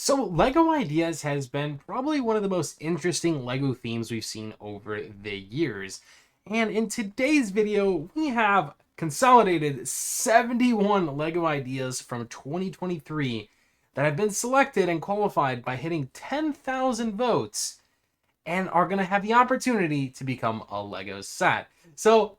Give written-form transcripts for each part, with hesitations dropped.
So Lego Ideas has been probably one of the most interesting Lego themes we've seen over the years. And in today's video, we have consolidated 71 Lego ideas from 2023 that have been selected and qualified by hitting 10,000 votes and are going to have the opportunity to become a Lego set. So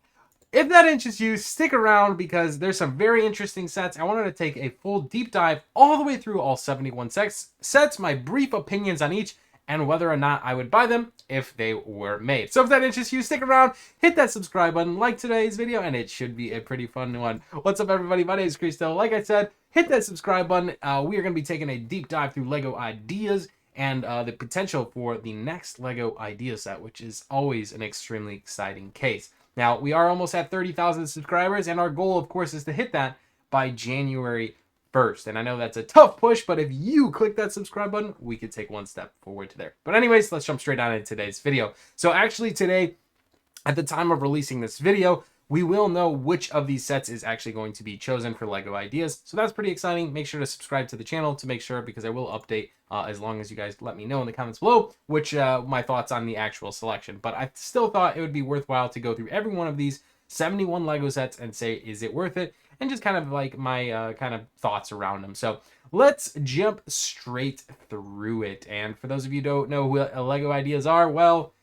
if that interests you, stick around because there's some very interesting sets. I wanted to take a full deep dive all the way through all 71 sets, my brief opinions on each, and whether or not I would buy them if they were made. So if that interests you, stick around, hit that subscribe button, like today's video, and it should be a pretty fun one. What's up, everybody? My name is Cristo. Like I said, hit that subscribe button. We are going to be taking a deep dive through Lego Ideas and the potential for the next Lego Idea set, which is always an extremely exciting case. Now, we are almost at 30,000 subscribers, and our goal, of course, is to hit that by January 1st. And I know that's a tough push, but if you click that subscribe button, we could take one step forward to there. But anyways, let's jump straight on into today's video. So actually today, at the time of releasing this video, we will know which of these sets is actually going to be chosen for Lego Ideas. So that's pretty exciting. Make sure to subscribe to the channel to make sure, because I will update as long as you guys let me know in the comments below which my thoughts on the actual selection. But I still thought it would be worthwhile to go through every one of these 71 Lego sets and say, is it worth it? And just kind of like my kind of thoughts around them. So let's jump straight through it. And for those of you who don't know who Lego Ideas are, well,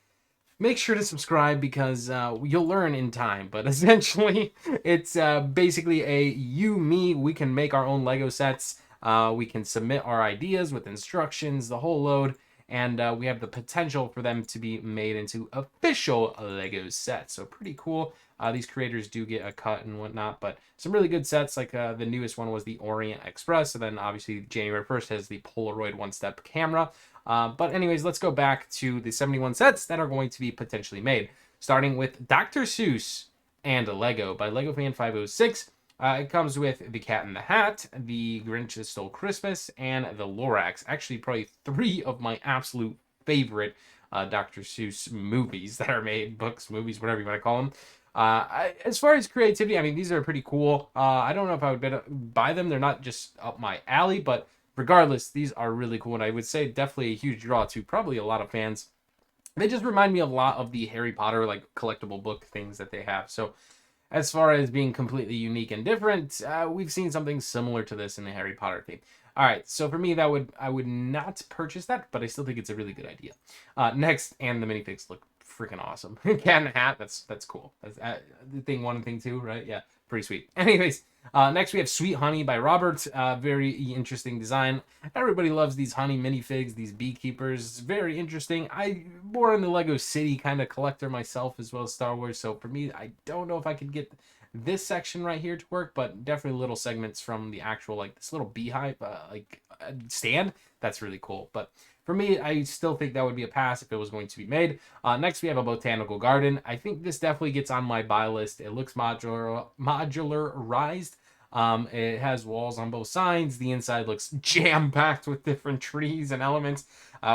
make sure to subscribe because you'll learn in time. But essentially, it's basically a you, me, we can make our own Lego sets. We can submit our ideas with instructions, the whole load. And we have the potential for them to be made into official Lego sets. So pretty cool. These creators do get a cut and whatnot, but some really good sets. Like the newest one was the Orient Express. And then obviously January 1st has the Polaroid one-step camera. But anyways, let's go back to the 71 sets that are going to be potentially made. Starting with Dr. Seuss and Lego by Lego Fan 506. It comes with the Cat in the Hat, the Grinch Stole Christmas, and the Lorax. Actually, probably three of my absolute favorite Dr. Seuss movies that are made. Books, movies, whatever you want to call them. As far as creativity, I mean, these are pretty cool. I don't know if I would buy them. They're not just up my alley, but regardless, these are really cool. And I would say definitely a huge draw to probably a lot of fans. They just remind me a lot of the Harry Potter, like, collectible book things that they have. So as far as being completely unique and different, we've seen something similar to this in the Harry Potter theme. All right, so for me, I would not purchase that, but I still think it's a really good idea. Next, and the minifigs look freaking awesome. Cat in a hat, that's cool. That's the thing one and thing two, right? Yeah, pretty sweet. Anyways, next we have Sweet Honey by Robert. Very interesting design. Everybody loves these honey minifigs, these beekeepers. It's very interesting. I'm more in the Lego City kind of collector myself, as well as Star Wars. So for me, I don't know if I could get this section right here to work, but definitely little segments from the actual, like this little beehive stand. That's really cool. But for me, I still think that would be a pass if it was going to be made. Next, we have a botanical garden. I think this definitely gets on my buy list. It looks modularized. It has walls on both sides. The inside looks jam-packed with different trees and elements.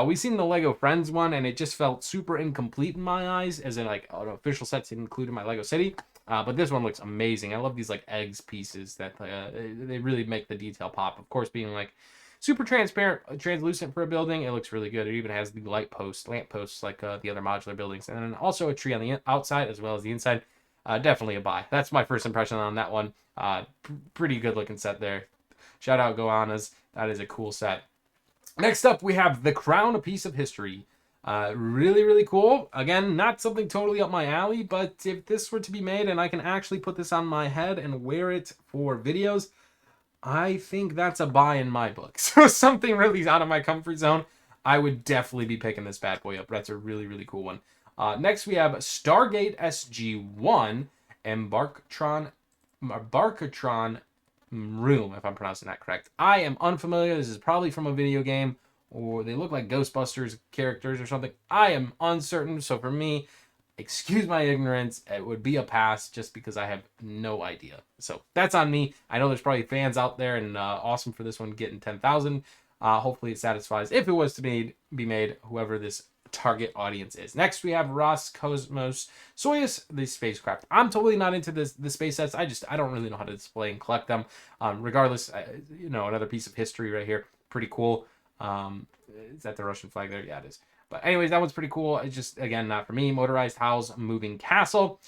We've seen the Lego Friends one, and it just felt super incomplete in my eyes, as in like an official set to include in my Lego City. But this one looks amazing. I love these like eggs pieces that they really make the detail pop. Of course, being like super transparent, translucent for a building, it looks really good. It even has the lamp posts like the other modular buildings, and then also a tree on the outside as well as the inside. Definitely a buy. That's my first impression on that one. Pretty good looking set there. Shout out Goannas. That is a cool set. Next up, we have The Crown, A Piece of History. Really, really cool. Again, not something totally up my alley, but if this were to be made and I can actually put this on my head and wear it for videos, I think that's a buy in my book. So something really out of my comfort zone, I would definitely be picking this bad boy up. That's a really, really cool one. Next, we have Stargate SG-1 Embarkatron Room, if I'm pronouncing that correct. I am unfamiliar. This is probably from a video game, or they look like Ghostbusters characters or something. I am uncertain, so for me, excuse my ignorance, it would be a pass just because I have no idea. So that's on me. I know there's probably fans out there, and awesome for this one getting 10,000. Hopefully it satisfies, if it was to be made, whoever this target audience is. Next, we have Roscosmos Soyuz, the spacecraft. I'm totally not into the space sets. I don't really know how to display and collect them. Regardless, another piece of history right here. Pretty cool. Is that the Russian flag there? Yeah, it is. But anyways, that one's pretty cool. It's just, again, not for me. Motorized house, moving castle.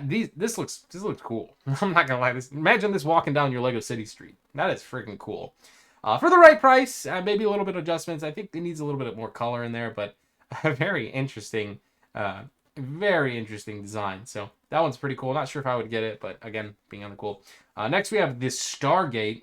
This looks cool. I'm not gonna lie. Imagine this walking down your Lego City street. That is freaking cool. For the right price, maybe a little bit of adjustments. I think it needs a little bit more color in there, but a very interesting design. So that one's pretty cool. Not sure if I would get it, but again, being on the cool. Next we have this Stargate.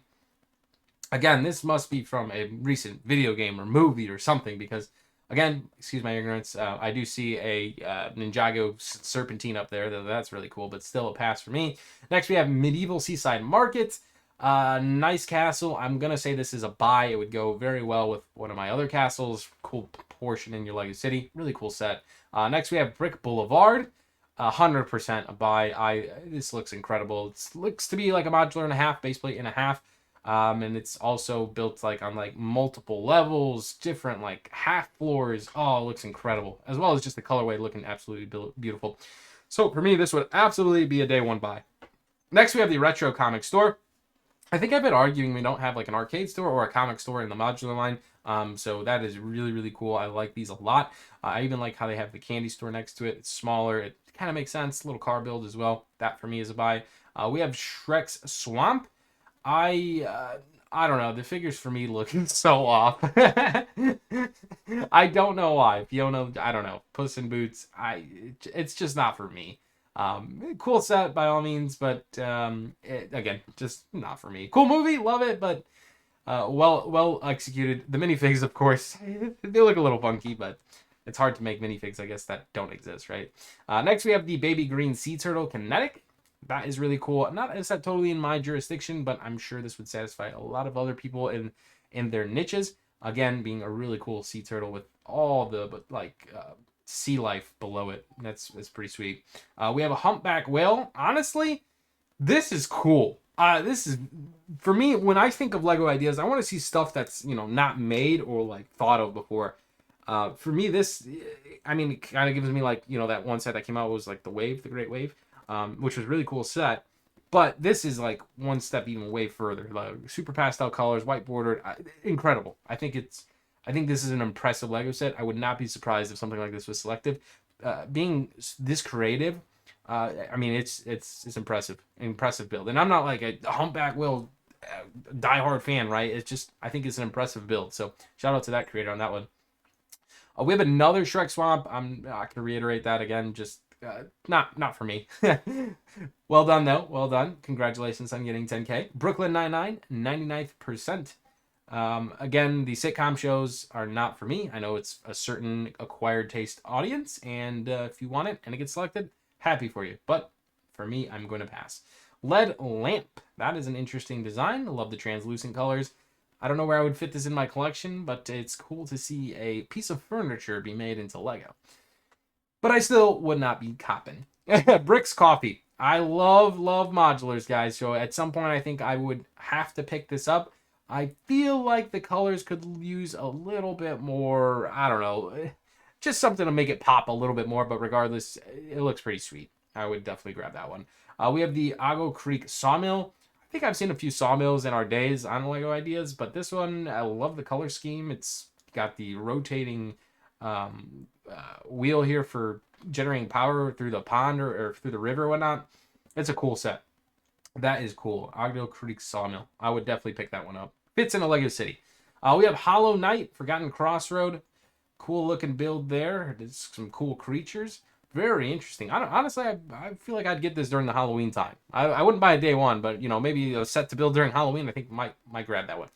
Again, this must be from a recent video game or movie or something, because again, excuse my ignorance, I do see a Ninjago serpentine up there. That's really cool, but still a pass for me. Next we have Medieval Seaside Market. Nice castle. I'm gonna say this is a buy. It would go very well with one of my other castles. Cool portion in your Lego City. Really cool set. Next we have Brick Boulevard. 100% a buy. This looks incredible. It looks to be like a modular and a half, base plate and a half. And it's also built like on like multiple levels, different like half floors. Oh, it looks incredible, as well as just the colorway looking absolutely beautiful. So for me, this would absolutely be a day one buy. Next we have the Retro Comic Store. I think I've been arguing we don't have like an arcade store or a comic store in the modular line. So that is really, really cool. I like these a lot. I even like how they have the candy store next to it. It's smaller. It kind of makes sense. Little car build as well. That for me is a buy. We have Shrek's Swamp. I don't know. The figures for me look so off. I don't know why. Fiona, I don't know. Puss in Boots. It's just not for me. Cool set by all means, but again, just not for me. Cool movie, love it, but well executed. The minifigs, of course, they look a little funky, but it's hard to make minifigs, I guess, that don't exist, right? Next, we have the Baby Green Sea Turtle Kinetic. That is really cool. Not is that totally in my jurisdiction, but I'm sure this would satisfy a lot of other people in their niches. Again, being a really cool sea turtle with all the sea life below it. That's pretty sweet. We have a humpback whale. Honestly, this is cool. This is, for me, when I think of Lego ideas, I want to see stuff that's, not made or like thought of before. For me, this, I mean, it kind of gives me like, that one set that came out was like the Great Wave, which was a really cool set. But this is like one step even way further. Like super pastel colors, white bordered, incredible. I think this is an impressive Lego set. I would not be surprised if something like this was selective. Being this creative, I mean, it's impressive build. And I'm not like a humpback whale diehard fan, right? It's just, I think it's an impressive build. So shout out to that creator on that one. We have another Shrek Swamp. I'm not gonna reiterate that again. Just not for me. Well done though. Well done. Congratulations on getting 10K. Brooklyn Nine-Nine, 99%. Again, the sitcom shows are not for me. I know it's a certain acquired taste audience, and if you want it and it gets selected, happy for you. But for me, I'm going to pass. LED lamp. That is an interesting design. I love the translucent colors. I don't know where I would fit this in my collection, but it's cool to see a piece of furniture be made into Lego. But I still would not be copping. Bricks Coffee. I love modulars, guys. So at some point, I think I would have to pick this up. I feel like the colors could use a little bit more, I don't know, just something to make it pop a little bit more. But regardless, it looks pretty sweet. I would definitely grab that one. We have the Ago Creek Sawmill. I think I've seen a few sawmills in our days on Lego Ideas, but this one, I love the color scheme. It's got the rotating wheel here for generating power through the pond or through the river or whatnot. It's a cool set. That is cool. Agdo Creek Sawmill. I would definitely pick that one up. Fits in a Lego City. We have Hollow Knight, Forgotten Crossroad. Cool looking build there. There's some cool creatures. Very interesting. Honestly, I feel like I'd get this during the Halloween time. I wouldn't buy a day one, but maybe a set to build during Halloween. I think might grab that one.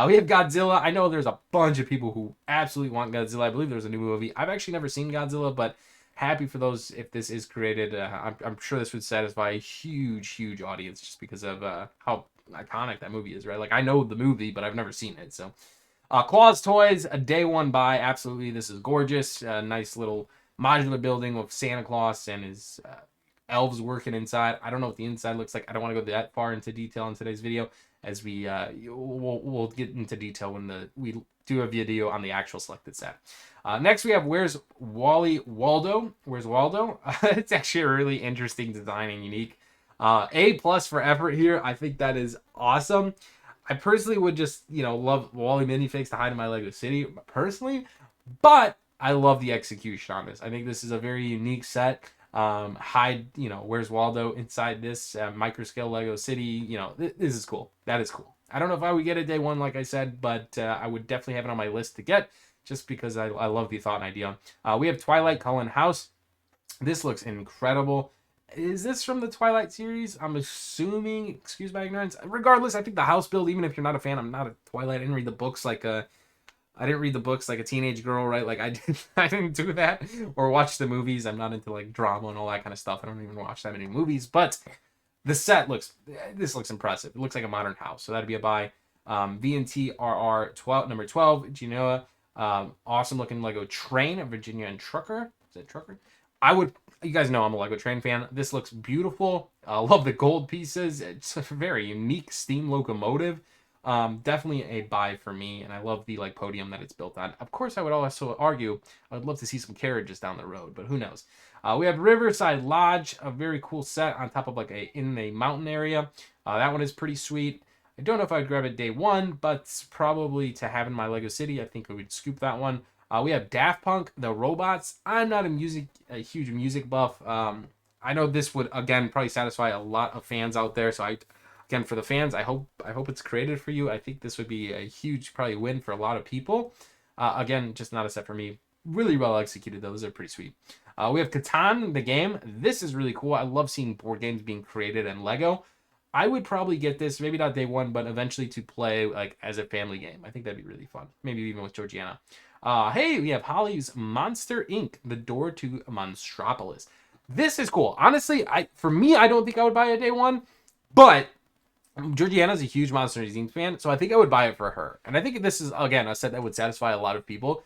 We have Godzilla. I know there's a bunch of people who absolutely want Godzilla. I believe there's a new movie. I've actually never seen Godzilla, but happy for those if this is created. I'm sure this would satisfy a huge audience just because of how iconic that movie is, right? Like, I know the movie, but I've never seen it. So Claus Toys, a day one buy. Absolutely, this is gorgeous. Nice little modular building with Santa Claus and his elves working inside. I don't know what the inside looks like. I don't want to go that far into detail in today's video, as we'll get into detail when we do a video on the actual selected set. Next we have Where's Waldo. Where's Waldo? It's actually a really interesting design and unique. A+ for effort here. I think that is awesome. I personally would just, love Wally minifigs to hide in my Lego City personally, but I love the execution on this. I think this is a very unique set. Hide, where's Waldo inside this micro scale Lego City? This is cool. That is cool. I don't know if I would get it day one, like I said, but I would definitely have it on my list to get just because I love the thought and idea. We have Twilight Cullen House. This looks incredible. Is this from the Twilight series? I'm assuming, excuse my ignorance. Regardless, I think the house build, even if you're not a fan, I'm not a Twilight. I didn't read the books like a teenage girl, right? Like I didn't do that or watch the movies. I'm not into like drama and all that kind of stuff. I don't even watch that many movies, but the set looks impressive. It looks like a modern house. So that'd be a buy. V&T RR 12, number 12, Genoa. Awesome looking Lego train of Virginia and Trucker. Is that Trucker? You guys know I'm a Lego train fan. This looks beautiful. Love the gold pieces. It's a very unique steam locomotive. Definitely a buy for me, and I love the podium that it's built on. Of course, I would also argue I would love to see some carriages down the road, but who knows? We have Riverside Lodge, a very cool set on top of in a mountain area. That one is pretty sweet. I don't know if I'd grab it day one, but probably to have in my Lego City, I think I would scoop that one. We have Daft Punk, the robots. I'm not a huge music buff. I know this would again probably satisfy a lot of fans out there. So again, for the fans, I hope it's created for you. I think this would be a huge probably win for a lot of people. Again, just not a set for me. Really well executed though. Those are pretty sweet. We have Catan, the game. This is really cool. I love seeing board games being created in Lego. I would probably get this, maybe not day one, but eventually to play as a family game. I think that'd be really fun. Maybe even with Georgiana. Hey, we have Holly's Monster Inc., the door to Monstropolis. This is cool. Honestly, for me, I don't think I would buy it day one, but Georgiana's a huge Monster Inc. fan, so I think I would buy it for her. And I think this is, again, a set that would satisfy a lot of people.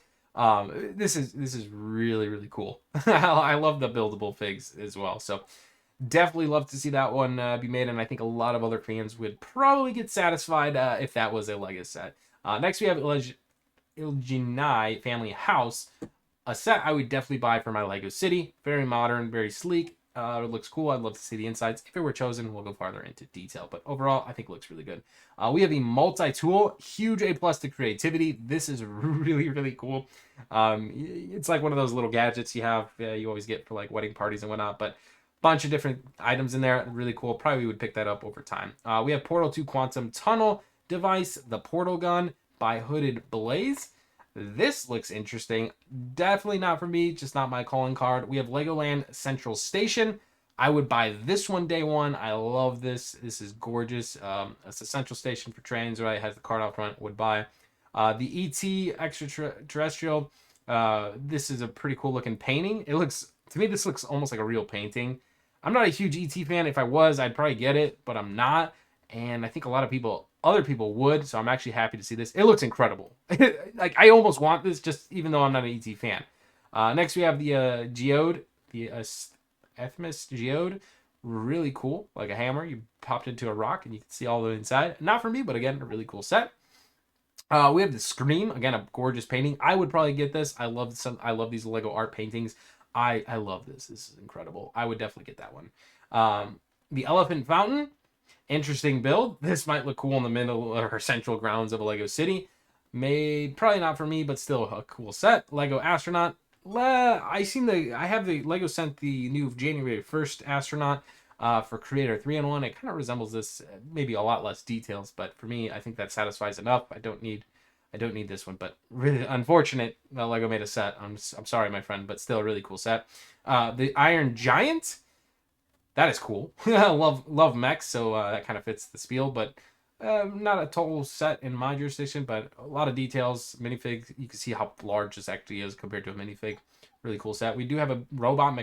This is really, really cool. I love the buildable figs as well, so definitely love to see that one be made, and I think a lot of other fans would probably get satisfied if that was a Lego set. Next, we have Ilginai Family House, a set I would definitely buy for my Lego City. Very modern, very sleek. It looks cool. I'd love to see the insides. If it were chosen, we'll go farther into detail. But overall, I think it looks really good. We have a multi-tool. Huge A+ to creativity. This is really, really cool. It's like one of those little gadgets you have. You always get for wedding parties and whatnot. But bunch of different items in there. Really cool. Probably would pick that up over time. We have Portal 2 Quantum Tunnel device. The Portal Gun by Hooded Blaze. This looks interesting. Definitely not for me, just not my calling card. We have Legoland Central Station. I would buy this one day one. I love this. This is gorgeous. It's a central station for trains, right? It has the card out front. Would buy. The ET Extraterrestrial. This is a pretty cool looking painting. To me, this looks almost like a real painting. I'm not a huge ET fan. If I was, I'd probably get it, but I'm not. And I think a lot of other people would, so I'm actually happy to see this. It looks incredible. I almost want this, just even though I'm not an ET fan. Next, we have the Geode, the Ethmus Geode. Really cool, like a hammer. You popped into a rock, and you can see all the inside. Not for me, but again, a really cool set. We have the Scream, again, a gorgeous painting. I would probably get this. I love these Lego art paintings. I love this. This is incredible. I would definitely get that one. The Elephant Fountain. Interesting build. This might look cool in the middle or central grounds of a Lego City. Probably not for me, but still a cool set. Lego Astronaut. I have the Lego sent the new January 1st Astronaut for Creator 3-in-1. It kind of resembles this, maybe a lot less details, but for me, I think that satisfies enough. I don't need this one, but really unfortunate that Lego made a set. I'm sorry, my friend, but still a really cool set. The Iron Giant. That is cool. love mechs, so that kind of fits the spiel, but not a total set in my jurisdiction, but a lot of details. Minifig, you can see how large this actually is compared to a minifig. Really cool set. We do have a robot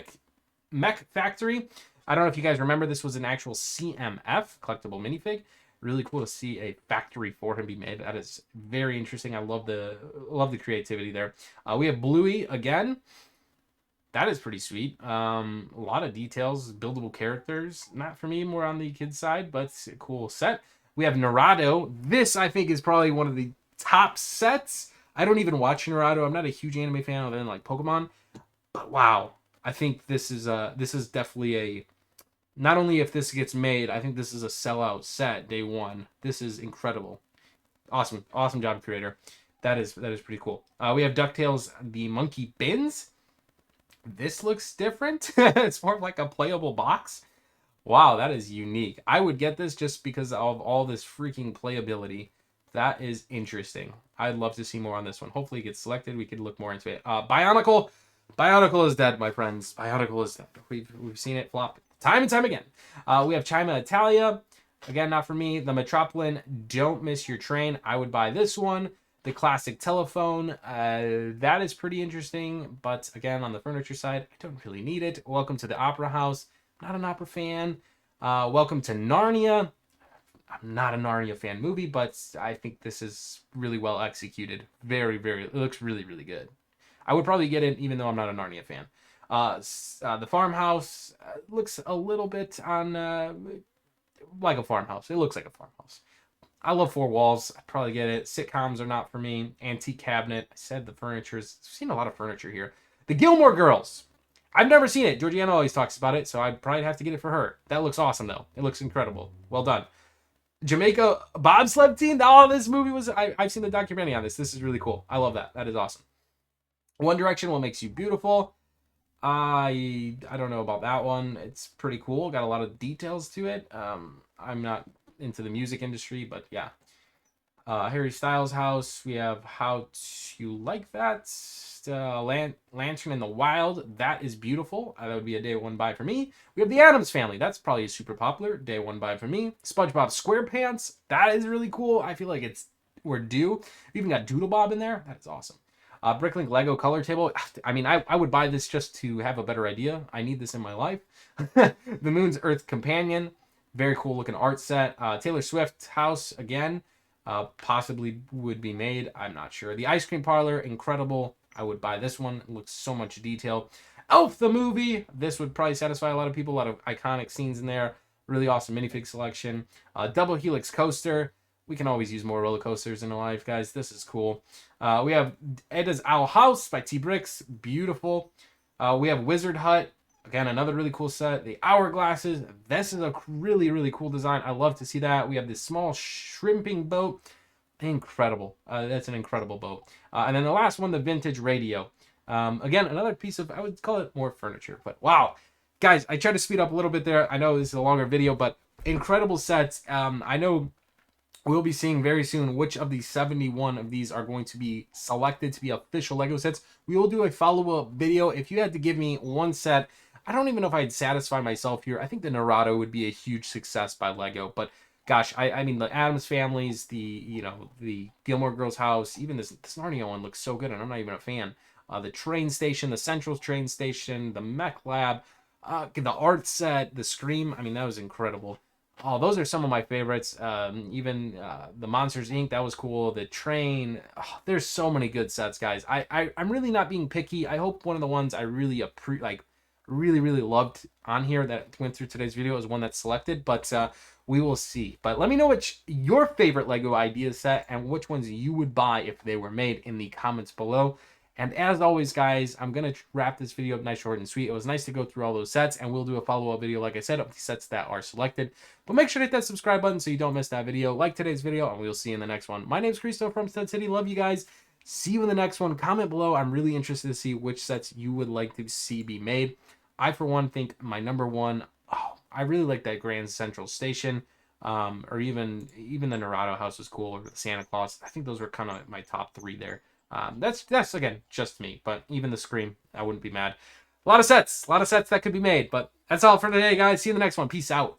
mech factory. I don't know if you guys remember, this was an actual CMF, collectible minifig. Really cool to see a factory for him be made. That is very interesting. I love the creativity there. We have Bluey again. That is pretty sweet. A lot of details, buildable characters. Not for me, more on the kids side, but it's a cool set. We have Naruto. This, I think, is probably one of the top sets. I don't even watch Naruto. I'm not a huge anime fan other than Pokemon. But wow, I think this is definitely Not only if this gets made, I think this is a sellout set day one. This is incredible. Awesome. Awesome job, creator. That is pretty cool. We have DuckTales, the Monkey Bins. This looks different. It's more of like a playable box. Wow, that is unique. I would get this just because of all this freaking playability. That is interesting. I'd love to see more on this one. Hopefully it gets selected. We could look more into it. Bionicle. Bionicle is dead, my friends. Bionicle is dead. We've seen it flop time and time again. We have Chima Italia. Again, not for me. The Metropolitan, Don't Miss Your Train. I would buy this one. The classic telephone. That is pretty interesting. But again, on the furniture side, I don't really need it. Welcome to the Opera House. Not an opera fan. Welcome to Narnia. I'm not a Narnia fan movie, but I think this is really well executed. It looks really, really good. I would probably get it even though I'm not a Narnia fan. The farmhouse looks a little bit on like a farmhouse. It looks like a farmhouse. I love four walls. I'd probably get it. Sitcoms are not for me. Antique cabinet. I said the furniture's. I've seen a lot of furniture here. The Gilmore Girls. I've never seen it. Georgiana always talks about it, so I'd probably have to get it for her. That looks awesome, though. It looks incredible. Well done. Jamaica bobsled team. Oh, this movie was. I've seen the documentary on this. This is really cool. I love that. That is awesome. One Direction, What Makes You Beautiful. I don't know about that one. It's pretty cool. Got a lot of details to it. I'm not into the music industry, but yeah. Harry Styles' house. We have How to Like That. Lantern in the Wild. That is beautiful. That would be a day one buy for me. We have the Addams Family. That's probably super popular. Day one buy for me. SpongeBob SquarePants. That is really cool. I feel like we're due. We even got Doodle Bob in there. That's awesome. Bricklink Lego color table. I mean, I would buy this just to have a better idea. I need this in my life. The Moon's Earth Companion. Very cool looking art set. Taylor Swift house again. Possibly would be made. I'm not sure. The Ice Cream Parlor. Incredible. I would buy this one. It looks so much detail. Elf the movie. This would probably satisfy a lot of people. A lot of iconic scenes in there. Really awesome minifig selection. Double Helix coaster. We can always use more roller coasters in our life, guys. This is cool. We have Edda's Owl House by T Bricks. Beautiful. We have Wizard Hut. Again, another really cool set. The Hourglasses. This is a really, really cool design. I love to see that. We have this small shrimping boat. Incredible. That's an incredible boat. And then the last one, the vintage radio. Again, another piece of, I would call it more furniture. But wow. Guys, I tried to speed up a little bit there. I know this is a longer video, but incredible sets. I know we'll be seeing very soon which of these 71 of these are going to be selected to be official LEGO sets. We will do a follow-up video. If you had to give me one set, I don't even know if I'd satisfy myself here. I think the Narado would be a huge success by LEGO, but gosh, I mean, the Addams Families, the Gilmore Girls house, even this Narnia one looks so good, and I'm not even a fan. The train station, the Central train station, the Mech Lab, the art set, the Scream. I mean, that was incredible. Oh, those are some of my favorites. Even the Monsters Inc. That was cool. The train. Oh, there's so many good sets, guys. I'm really not being picky. I hope one of the ones I really really loved on here that went through today's video is one that's selected, but we will see. But let me know which your favorite LEGO idea set and which ones you would buy if they were made in the comments below. And as always, guys, I'm going to wrap this video up nice, short, and sweet. It was nice to go through all those sets, and we'll do a follow-up video, like I said, of the sets that are selected. But make sure to hit that subscribe button so you don't miss that video. Like today's video, and we'll see you in the next one. My name's Cristo from Stud City. Love you guys. See you in the next one. Comment below. I'm really interested to see which sets you would like to see be made. I, for one, think my number one, I really like that Grand Central Station, or even the Narado house was cool, or the Santa Claus. I think those were kind of my top three there. That's again just me, but even the Scream, I wouldn't be mad. A lot of sets that could be made, but that's all for today, guys. See you in the next one. Peace out.